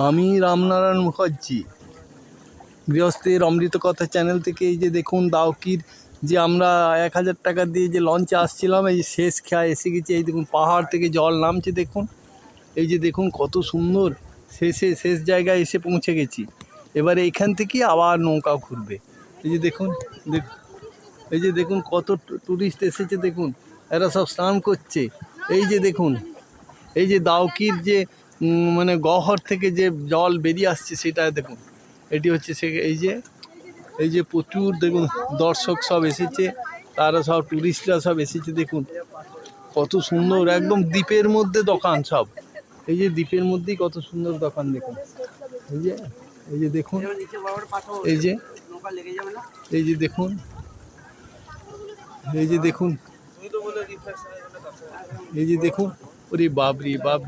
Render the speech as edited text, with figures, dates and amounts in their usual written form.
আমি রামনারায়ণ মুখার্জি, গৃহস্থের অমৃত কথা চ্যানেল থেকে। এই যে দেখুন দাউকির যে আমরা 1000 টাকা দিয়ে যে লঞ্চে আসছিলাম, এই যে শেষ খেয়ায় এসে গেছি। এই দেখুন পাহাড় থেকে জল নামছে দেখুন। এই যে দেখুন কত সুন্দর, শেষ জায়গায় এসে পৌঁছে গেছি। এবারে এখান থেকে আবার নৌকা ঘুরবে। এই যে দেখুন, এই যে দেখুন কত টুরিস্ট এসেছে দেখুন, এরা সব স্নান করছে। এই যে দেখুন, এই যে দাউকির যে মানে গহ্বর থেকে যে জল বেরিয়ে আসছে সেটা দেখুন। এটি হচ্ছে সে এই যে প্রচুর দেখুন দর্শক সব এসেছে, তারা সব টুরিস্টরা সব এসেছে দেখুন কত সুন্দর, একদম দ্বীপের মধ্যে দোকান সব। এই যে দ্বীপের মধ্যেই কত সুন্দর দোকান দেখুন। এই যে দেখুন, এই যে দেখুন, এই যে দেখুন, এই যে দেখুন, ওরে বাবরি বাপ